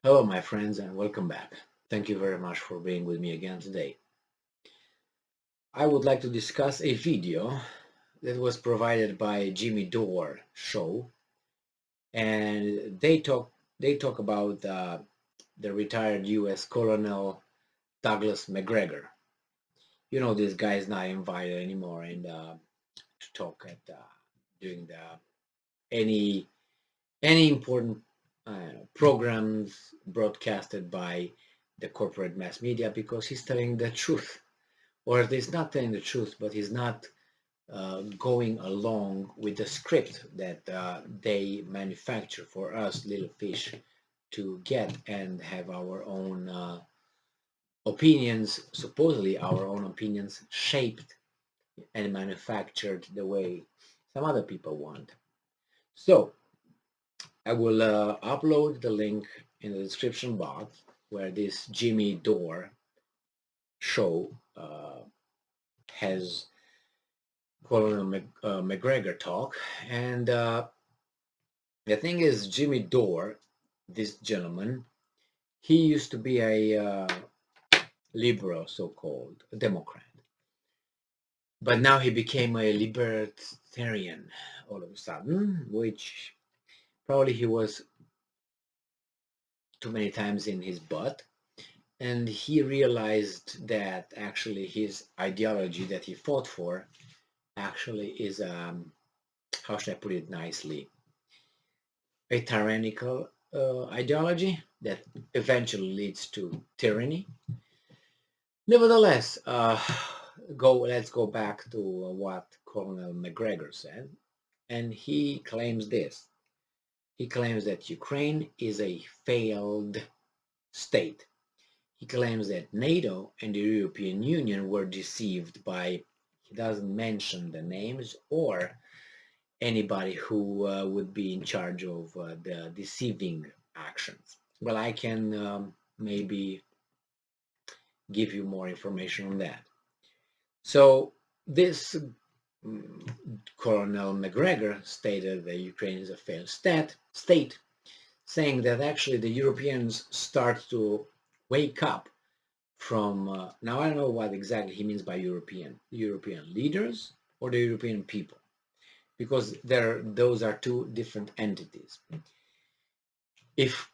Hello, my friends, and welcome back. Thank you very much for being with me again today. I would like to discuss a video that was provided by Jimmy Dore show, and they talk about the retired U.S. Colonel Douglas MacGregor. You know, this guy is not invited anymore to talk at during the any any important programs broadcasted by the corporate mass media because he's telling the truth, or he's not telling the truth, but he's not going along with the script that they manufacture for us little fish to get and have our own opinions, supposedly our own opinions, shaped and manufactured the way some other people want. So I will upload the link in the description box where this Jimmy Dore show has Colonel MacGregor talk. And the thing is, Jimmy Dore, this gentleman, he used to be a liberal, so-called a Democrat, but now he became a libertarian all of a sudden, which probably he was too many times in his butt. And he realized that actually his ideology that he fought for actually is, how should I put it nicely, a tyrannical ideology that eventually leads to tyranny. Nevertheless, let's go back to what Colonel MacGregor said, and he claims this. He claims that Ukraine is a failed state. He claims that NATO and the European Union were deceived by, he doesn't mention the names or anybody who would be in charge of the deceiving actions. Well, I can maybe give you more information on that. So this Colonel MacGregor stated that Ukraine is a failed state, saying that actually the Europeans start to wake up from, now I don't know what exactly he means by European leaders or the European people, because those are two different entities. If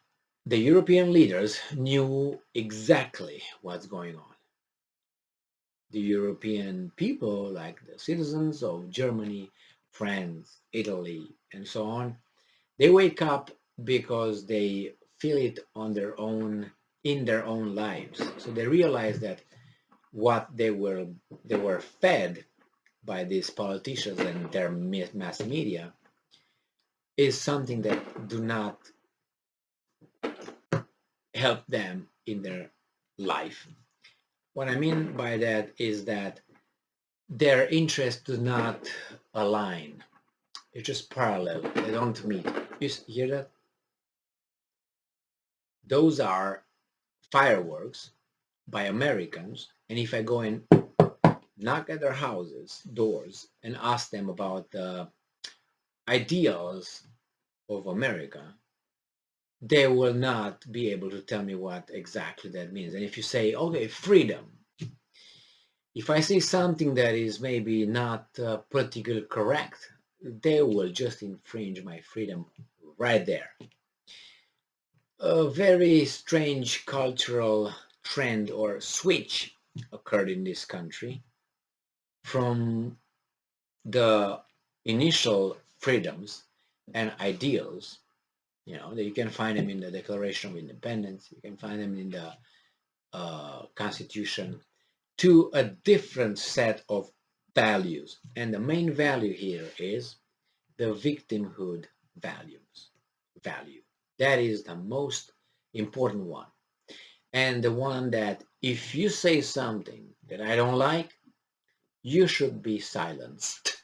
the European leaders knew exactly what's going on, the European people, like the citizens of Germany, France, Italy, and so on, they wake up because they feel it on their own, in their own lives. So they realize that what they were fed by these politicians and their mass media is something that do not help them in their life. What I mean by that is that their interests do not align. It's just parallel. They don't meet. You hear that? Those are fireworks by Americans. And if I go and knock at their houses, doors, and ask them about the ideals of America, they will not be able to tell me what exactly that means. And if you say, okay, freedom, if I say something that is maybe not politically correct, they will just infringe my freedom right there. A very strange cultural trend or switch occurred in this country from the initial freedoms and ideals. You know, that you can find them in the Declaration of Independence, you can find them in the Constitution, to a different set of values. And the main value here is the victimhood value. That is the most important one. And the one that if you say something that I don't like, you should be silenced.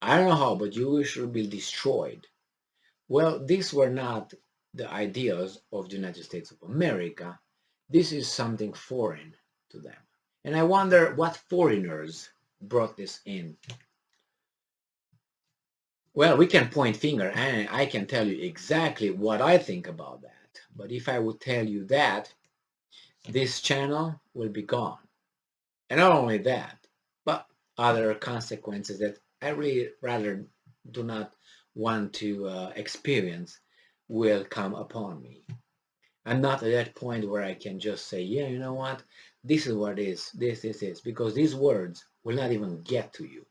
I don't know how, but you should be destroyed. Well, these were not the ideas of the United States of America. This is something foreign to them. And I wonder what foreigners brought this in. Well, we can point finger and I can tell you exactly what I think about that. But if I would tell you that, this channel will be gone. And not only that, but other consequences that I really rather do not want to experience will come upon me. I'm not at that point where I can just say, yeah, you know what? This is what it is. This is. Because these words will not even get to you.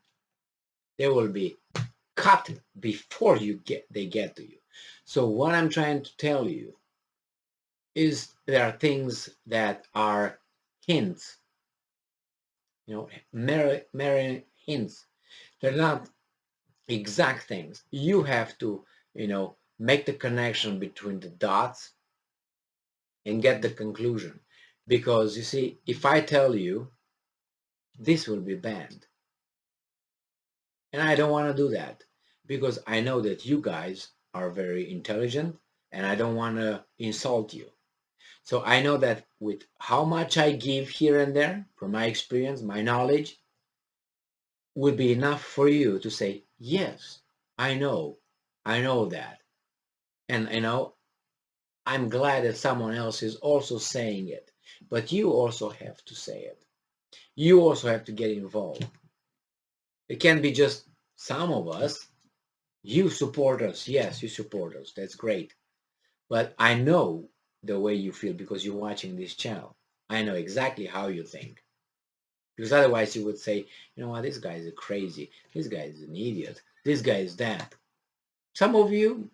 They will be cut before they get to you. So what I'm trying to tell you is there are things that are hints, mere hints. They're not exact things. You have to, make the connection between the dots and get the conclusion. Because you see, if I tell you this will be banned, and I don't want to do that because I know that you guys are very intelligent and I don't want to insult you. So I know that with how much I give here and there, from my experience, my knowledge, would be enough for you to say, yes, I know that. And I'm glad that someone else is also saying it. But you also have to say it. You also have to get involved. It can't be just some of us. You support us. Yes, you support us. That's great. But I know the way you feel because you're watching this channel. I know exactly how you think. Because otherwise you would say, you know what, this guy is crazy. This guy is an idiot. This guy is that. Some of you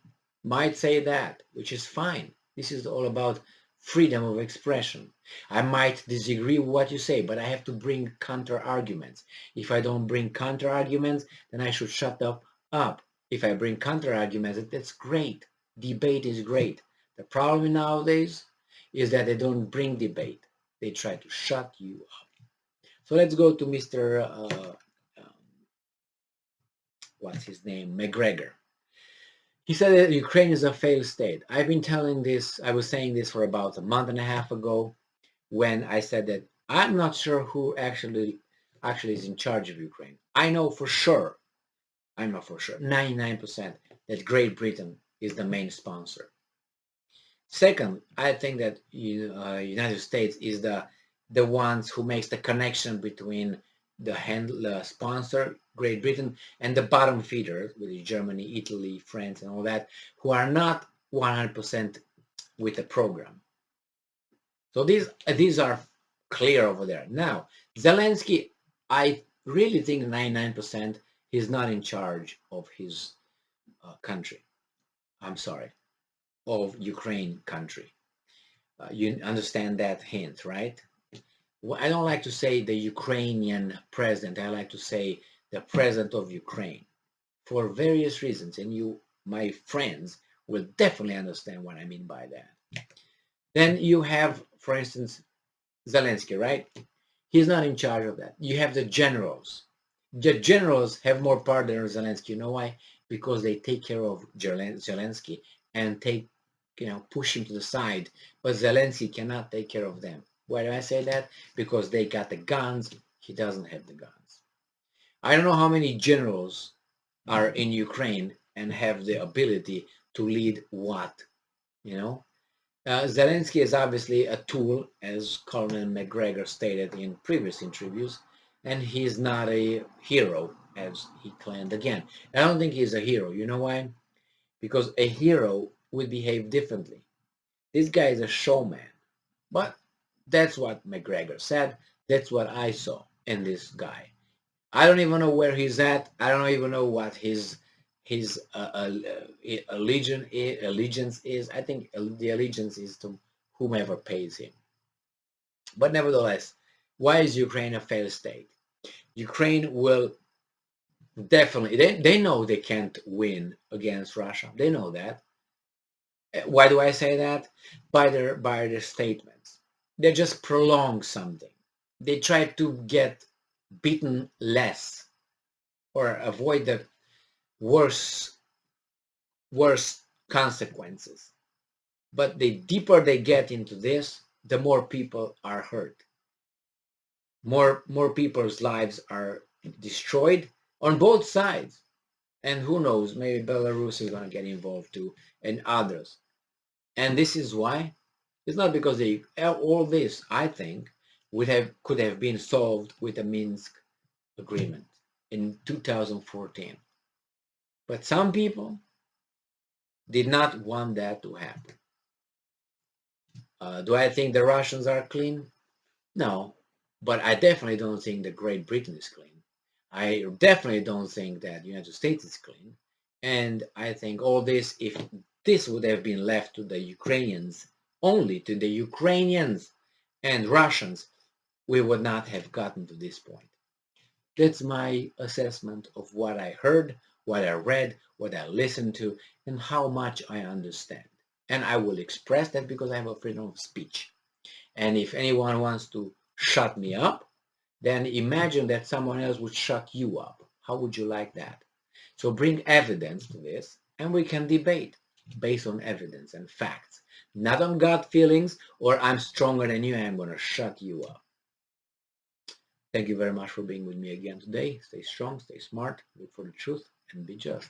might say that, which is fine. This is all about freedom of expression. I might disagree with what you say, but I have to bring counter arguments. If I don't bring counter arguments, then I should shut up. If I bring counter arguments, that's great. Debate is great. The problem nowadays is that they don't bring debate. They try to shut you up. So let's go to Mr. What's his name? MacGregor. He said that Ukraine is a failed state. I've been telling this, I was saying this for about a month and a half ago when I said that I'm not sure who actually is in charge of Ukraine. I know for sure, 99% that Great Britain is the main sponsor. Second, I think that United States is the ones who makes the connection between the sponsor, Great Britain, and the bottom feeder, which is Germany, Italy, France, and all that, who are not 100% with the program. So these are clear over there. Now, Zelensky, I really think 99% he's not in charge of his country. I'm sorry, of Ukraine country. You understand that hint, right? Well, I don't like to say the Ukrainian president. I like to say the president of Ukraine for various reasons. And you, my friends, will definitely understand what I mean by that. Then you have, for instance, Zelensky, right? He's not in charge of that. You have the generals. The generals have more power than Zelensky. You know why? Because they take care of Zelensky and push him to the side. But Zelensky cannot take care of them. Why do I say that? Because they got the guns. He doesn't have the guns. I don't know how many generals are in Ukraine and have the ability to lead what, you know. Zelensky is obviously a tool, as Colonel MacGregor stated in previous interviews, and he's not a hero, as he claimed again. I don't think he's a hero. You know why? Because a hero would behave differently. This guy is a showman. But that's what MacGregor said. That's what I saw in this guy. I don't even know where he's at. I don't even know what his allegiance is. I think the allegiance is to whomever pays him. But nevertheless, why is Ukraine a failed state? Ukraine will definitely, they know they can't win against Russia. They know that. Why do I say that? By their statements. They just prolong something. They try to get beaten less or avoid the worse consequences. But the deeper they get into this, the more people are hurt. More people's lives are destroyed on both sides. And who knows, maybe Belarus is going to get involved too, and others. And this is why it's not because they all this, I think, could have been solved with a Minsk agreement in 2014. But some people did not want that to happen. Do I think the Russians are clean? No, but I definitely don't think that Great Britain is clean. I definitely don't think that the United States is clean. And I think all this, if this would have been left to the Ukrainians, only to the Ukrainians and Russians, we would not have gotten to this point. That's my assessment of what I heard, what I read, what I listened to, and how much I understand. And I will express that because I have a freedom of speech. And if anyone wants to shut me up, then imagine that someone else would shut you up. How would you like that? So bring evidence to this, and we can debate based on evidence and facts, not on gut feelings or I'm stronger than you, I'm going to shut you up. Thank you very much for being with me again today. Stay strong, stay smart, look for the truth, and be just.